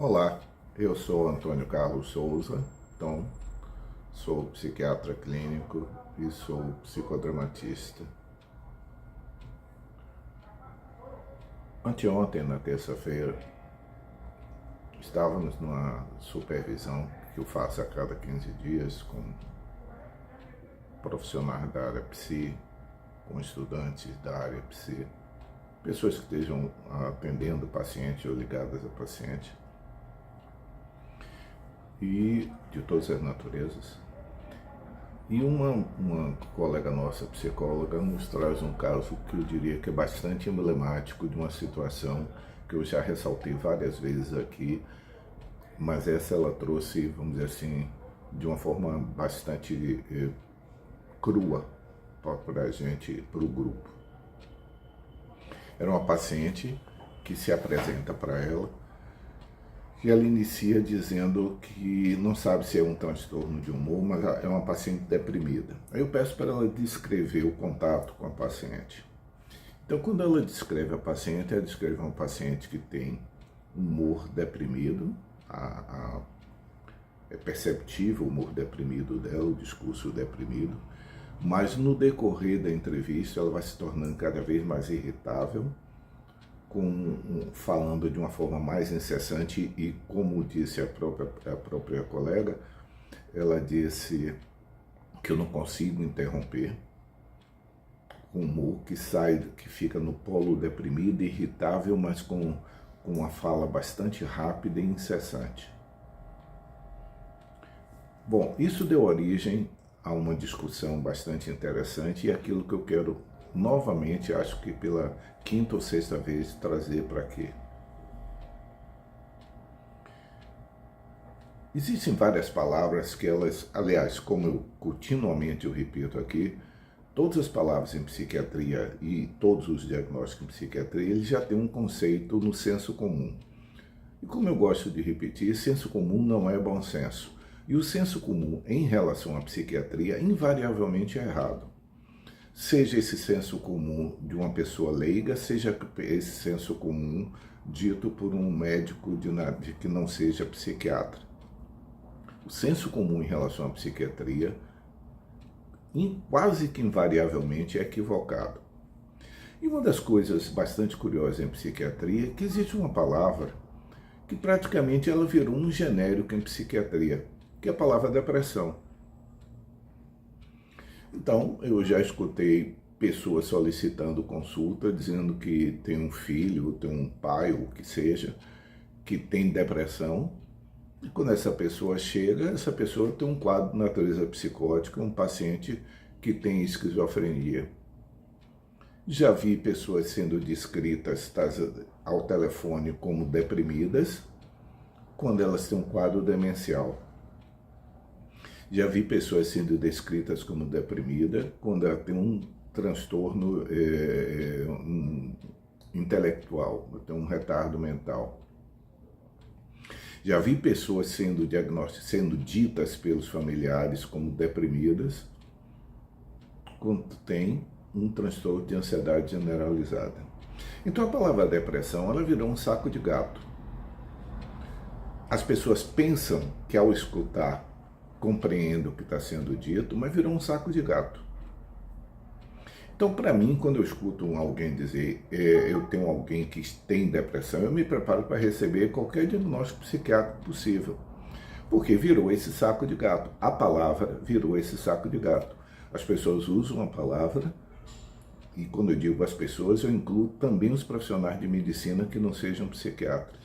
Olá, eu sou Antônio Carlos Souza, sou psiquiatra clínico e sou psicodramatista. Anteontem, na terça-feira, estávamos numa supervisão que eu faço a cada 15 dias com profissionais da área psi, com estudantes da área psi, pessoas que estejam atendendo paciente ou ligadas a paciente, e de todas as naturezas. E uma colega nossa, psicóloga, nos traz um caso que eu diria que é bastante emblemático de uma situação que eu já ressaltei várias vezes aqui, mas essa ela trouxe, vamos dizer assim, de uma forma bastante crua para a gente, para o grupo. Era uma paciente que se apresenta para ela, e ela inicia dizendo que não sabe se é um transtorno de humor, mas é uma paciente deprimida. Aí eu peço para ela descrever o contato com a paciente. Então, quando ela descreve a paciente, ela descreve uma paciente que tem humor deprimido, é perceptível o humor deprimido dela, o discurso deprimido, mas no decorrer da entrevista ela vai se tornando cada vez mais irritável, falando de uma forma mais incessante e, como disse a própria colega, ela disse que eu não consigo interromper, com humor que fica no polo deprimido, irritável, mas com uma fala bastante rápida e incessante. Bom, isso deu origem a uma discussão bastante interessante e aquilo que eu quero novamente, acho que pela quinta ou sexta vez, trazer para aqui. Existem várias palavras que elas, aliás, como eu continuamente eu repito aqui, todas as palavras em psiquiatria e todos os diagnósticos em psiquiatria, eles já têm um conceito no senso comum. E como eu gosto de repetir, senso comum não é bom senso. E o senso comum em relação à psiquiatria invariavelmente é errado. Seja esse senso comum de uma pessoa leiga, seja esse senso comum dito por um médico de que não seja psiquiatra. O senso comum em relação à psiquiatria, quase que invariavelmente, é equivocado. E uma das coisas bastante curiosas em psiquiatria é que existe uma palavra que praticamente ela virou um genérico em psiquiatria, que é a palavra depressão. Então, eu já escutei pessoas solicitando consulta, dizendo que tem um filho, tem um pai, ou o que seja, que tem depressão. E quando essa pessoa chega, essa pessoa tem um quadro de natureza psicótica, um paciente que tem esquizofrenia. Já vi pessoas sendo descritas ao telefone como deprimidas, quando elas têm um quadro demencial. Já vi pessoas sendo descritas como deprimida quando ela tem um transtorno intelectual, tem um retardo mental. Já vi pessoas sendo ditas pelos familiares como deprimidas quando tem um transtorno de ansiedade generalizada. Então a palavra depressão, ela virou um saco de gato. As pessoas pensam que ao escutar compreendo o que está sendo dito, mas virou um saco de gato. Então, para mim, quando eu escuto alguém dizer eu tenho alguém que tem depressão, eu me preparo para receber qualquer diagnóstico psiquiátrico possível, porque virou esse saco de gato. A palavra virou esse saco de gato. As pessoas usam a palavra, e quando eu digo as pessoas, eu incluo também os profissionais de medicina que não sejam psiquiatras.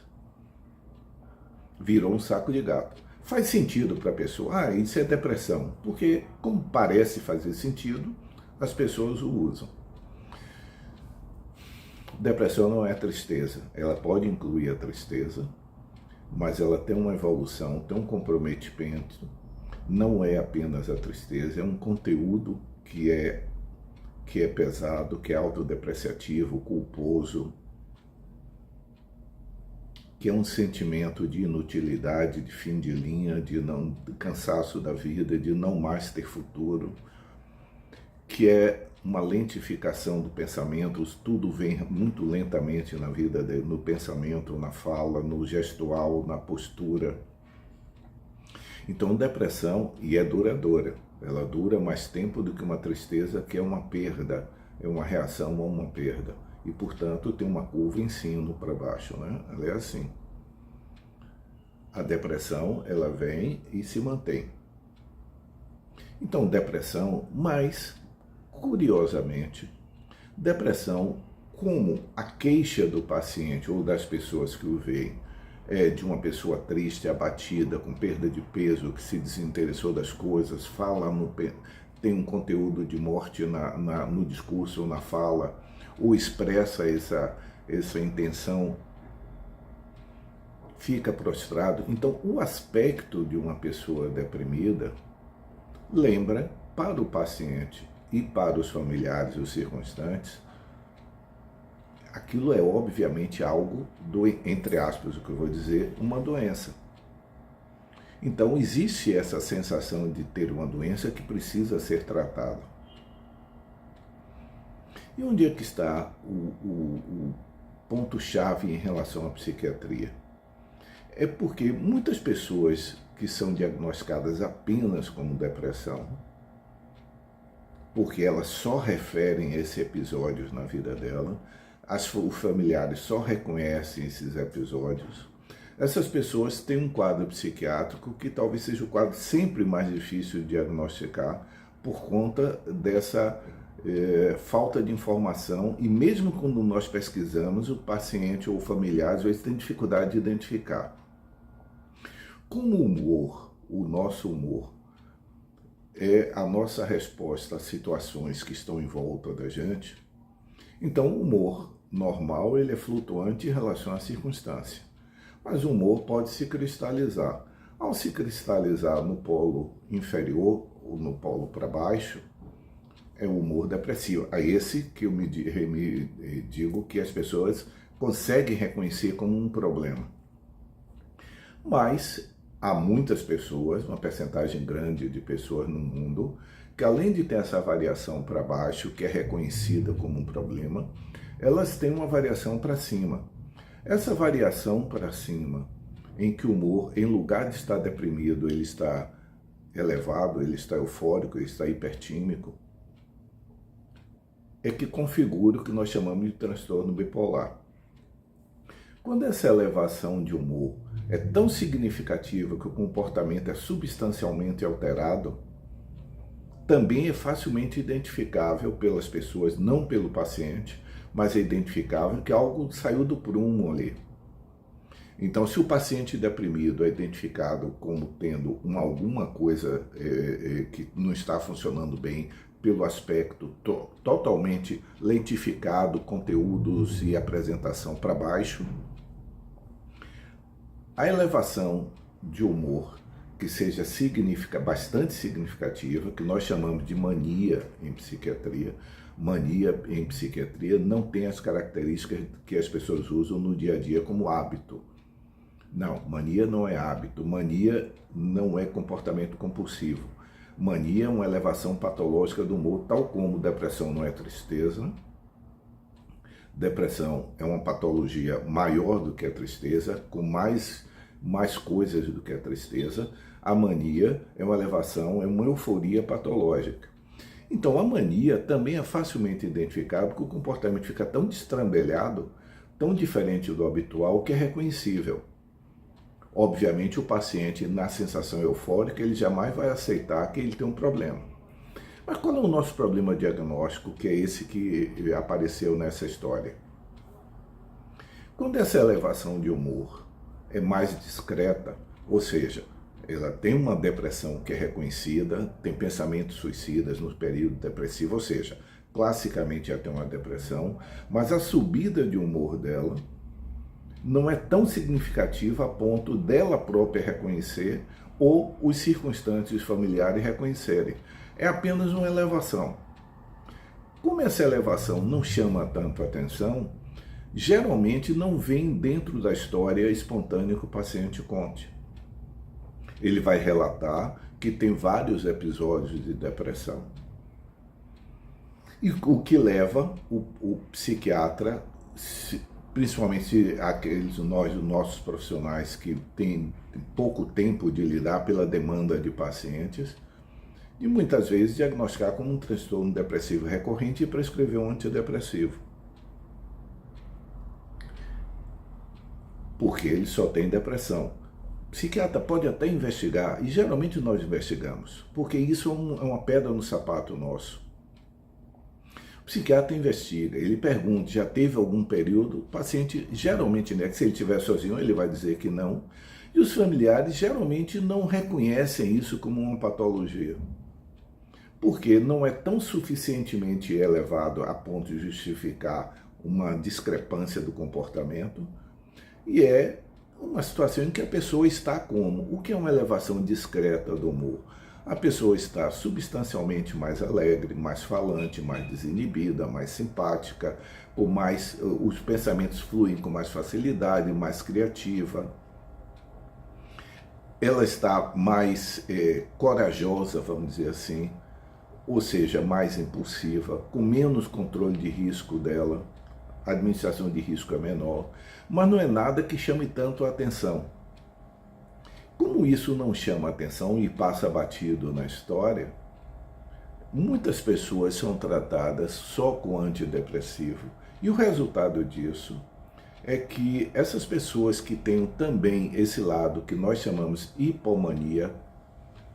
Virou um saco de gato. Faz sentido para a pessoa, isso é depressão, porque como parece fazer sentido, as pessoas o usam. Depressão não é tristeza, ela pode incluir a tristeza, mas ela tem uma evolução, tem um comprometimento, não é apenas a tristeza, é um conteúdo que é pesado, que é autodepreciativo, culposo, que é um sentimento de inutilidade, de fim de linha, de cansaço da vida, de não mais ter futuro, que é uma lentificação do pensamento, tudo vem muito lentamente na vida dele, no pensamento, na fala, no gestual, na postura. Então, depressão, e é duradoura, ela dura mais tempo do que uma tristeza, que é uma perda, é uma reação a uma perda. E, portanto, tem uma curva em cima para baixo, né? Ela é assim. A depressão, ela vem e se mantém. Então, depressão, mas, curiosamente, depressão, como a queixa do paciente ou das pessoas que o veem, é de uma pessoa triste, abatida, com perda de peso, que se desinteressou das coisas, tem um conteúdo de morte no discurso ou na fala, ou expressa essa intenção, fica prostrado. Então, o aspecto de uma pessoa deprimida lembra para o paciente e para os familiares e os circunstantes, aquilo é obviamente algo, entre aspas, o que eu vou dizer, uma doença. Então existe essa sensação de ter uma doença que precisa ser tratada. E onde é que está o ponto-chave em relação à psiquiatria? É porque muitas pessoas que são diagnosticadas apenas como depressão, porque elas só referem esses episódios na vida dela, os familiares só reconhecem esses episódios, essas pessoas têm um quadro psiquiátrico que talvez seja o quadro sempre mais difícil de diagnosticar por conta dessa falta de informação, e mesmo quando nós pesquisamos, o paciente ou o familiar às vezes tem dificuldade de identificar. Como o humor, o nosso humor, é a nossa resposta a situações que estão em volta da gente, então o humor normal ele é flutuante em relação à circunstância. Mas o humor pode se cristalizar. Ao se cristalizar no polo inferior ou no polo para baixo, é o humor depressivo. É esse que eu me digo que as pessoas conseguem reconhecer como um problema. Mas há muitas pessoas, uma percentagem grande de pessoas no mundo, que além de ter essa variação para baixo, que é reconhecida como um problema, elas têm uma variação para cima. Essa variação para cima, em que o humor, em lugar de estar deprimido, ele está elevado, ele está eufórico, ele está hipertímico, é que configura o que nós chamamos de transtorno bipolar. Quando essa elevação de humor é tão significativa que o comportamento é substancialmente alterado, também é facilmente identificável pelas pessoas, não pelo paciente, mas é identificável que algo saiu do prumo ali. Então, se o paciente deprimido é identificado como tendo alguma coisa que não está funcionando bem, pelo aspecto totalmente lentificado, conteúdos e apresentação para baixo, a elevação de humor que seja bastante significativa, que nós chamamos de mania em psiquiatria. Mania em psiquiatria não tem as características que as pessoas usam no dia a dia como hábito. Não, mania não é hábito, mania não é comportamento compulsivo. Mania é uma elevação patológica do humor, tal como depressão não é tristeza. Depressão é uma patologia maior do que a tristeza, com mais coisas do que a tristeza. A mania é uma elevação, é uma euforia patológica. Então a mania também é facilmente identificável, porque o comportamento fica tão destrambelhado, tão diferente do habitual, que é reconhecível. Obviamente o paciente, na sensação eufórica, ele jamais vai aceitar que ele tem um problema. Mas qual é o nosso problema diagnóstico, que é esse que apareceu nessa história? Quando essa elevação de humor é mais discreta, ou seja, ela tem uma depressão que é reconhecida, tem pensamentos suicidas no período depressivo, ou seja, classicamente já tem uma depressão, mas a subida de humor dela não é tão significativa a ponto dela própria reconhecer ou os circunstantes familiares reconhecerem. É apenas uma elevação. Como essa elevação não chama tanto atenção, geralmente não vem dentro da história espontânea que o paciente conte. Ele vai relatar que tem vários episódios de depressão. E o que leva o psiquiatra, principalmente os nossos profissionais que têm pouco tempo de lidar pela demanda de pacientes, e muitas vezes diagnosticar como um transtorno depressivo recorrente e prescrever um antidepressivo. Porque ele só tem depressão. O psiquiatra pode até investigar, e geralmente nós investigamos, porque isso é uma pedra no sapato nosso. O psiquiatra investiga, ele pergunta, já teve algum período? O paciente geralmente, né, que se ele estiver sozinho, ele vai dizer que não. E os familiares geralmente não reconhecem isso como uma patologia. Porque não é tão suficientemente elevado a ponto de justificar uma discrepância do comportamento. E é uma situação em que a pessoa está como? O que é uma elevação discreta do humor? A pessoa está substancialmente mais alegre, mais falante, mais desinibida, mais simpática, os pensamentos fluem com mais facilidade, mais criativa. Ela está mais corajosa, vamos dizer assim, ou seja, mais impulsiva, com menos controle de risco dela, a administração de risco é menor, mas não é nada que chame tanto a atenção. Como isso não chama atenção e passa batido na história, muitas pessoas são tratadas só com antidepressivo. E o resultado disso é que essas pessoas que têm também esse lado que nós chamamos hipomania,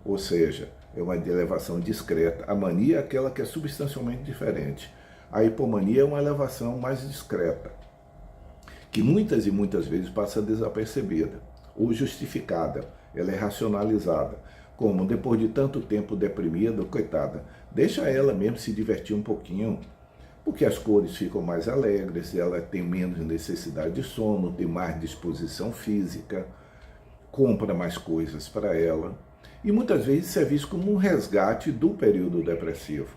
ou seja, é uma elevação discreta. A mania é aquela que é substancialmente diferente. A hipomania é uma elevação mais discreta, que muitas e muitas vezes passa desapercebida ou justificada, ela é racionalizada, como depois de tanto tempo deprimida, coitada, deixa ela mesmo se divertir um pouquinho, porque as cores ficam mais alegres, ela tem menos necessidade de sono, tem mais disposição física, compra mais coisas para ela, e muitas vezes isso é visto como um resgate do período depressivo,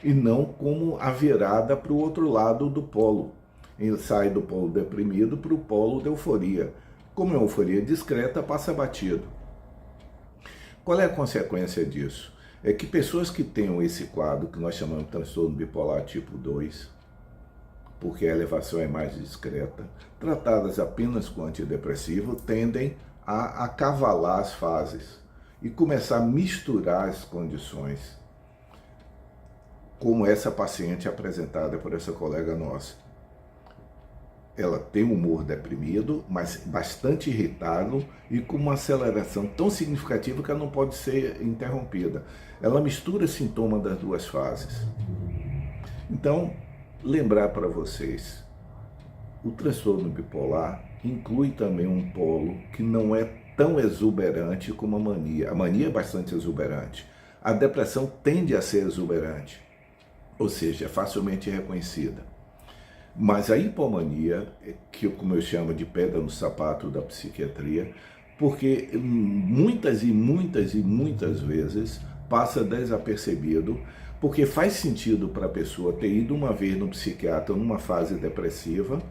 e não como a virada para o outro lado do polo. Ele sai do polo deprimido para o polo de euforia. Como é euforia discreta, passa batido. Qual é a consequência disso? É que pessoas que tenham esse quadro, que nós chamamos de transtorno bipolar tipo 2, porque a elevação é mais discreta, tratadas apenas com antidepressivo, tendem a acavalar as fases e começar a misturar as condições, como essa paciente apresentada por essa colega nossa. Ela tem um humor deprimido, mas bastante irritado e com uma aceleração tão significativa que ela não pode ser interrompida. Ela mistura sintomas das duas fases. Então, lembrar para vocês, o transtorno bipolar inclui também um polo que não é tão exuberante como a mania. A mania é bastante exuberante. A depressão tende a ser exuberante, ou seja, é facilmente reconhecida. Mas a hipomania, que como eu chamo de pedra no sapato da psiquiatria, porque muitas vezes passa desapercebido, porque faz sentido para a pessoa ter ido uma vez no psiquiatra numa fase depressiva,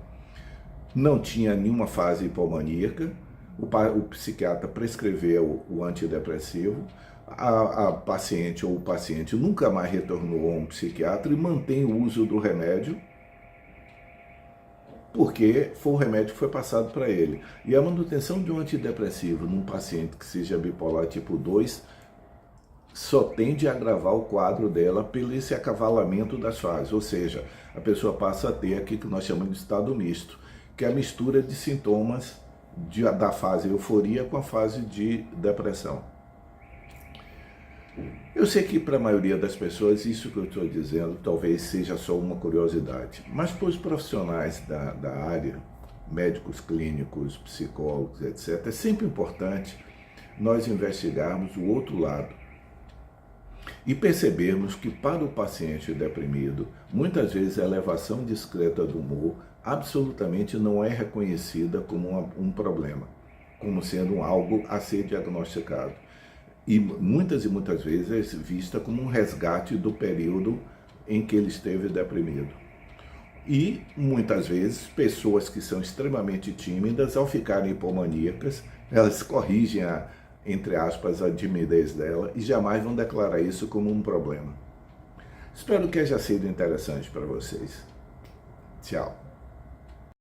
não tinha nenhuma fase hipomaníaca, o psiquiatra prescreveu o antidepressivo, a paciente ou o paciente nunca mais retornou a um psiquiatra e mantém o uso do remédio, porque foi o remédio que foi passado para ele. E a manutenção de um antidepressivo num paciente que seja bipolar tipo 2 só tende a agravar o quadro dela pelo esse acavalamento das fases, ou seja, a pessoa passa a ter aqui que nós chamamos de estado misto, que é a mistura de sintomas da fase euforia com a fase de depressão. Eu sei que para a maioria das pessoas isso que eu estou dizendo talvez seja só uma curiosidade, mas para os profissionais da área, médicos clínicos, psicólogos, etc., é sempre importante nós investigarmos o outro lado e percebermos que para o paciente deprimido, muitas vezes a elevação discreta do humor absolutamente não é reconhecida como um problema, como sendo algo a ser diagnosticado. E muitas vezes é vista como um resgate do período em que ele esteve deprimido. E muitas vezes pessoas que são extremamente tímidas, ao ficarem hipomaníacas, elas corrigem entre aspas, a timidez dela e jamais vão declarar isso como um problema. Espero que haja sido interessante para vocês. Tchau.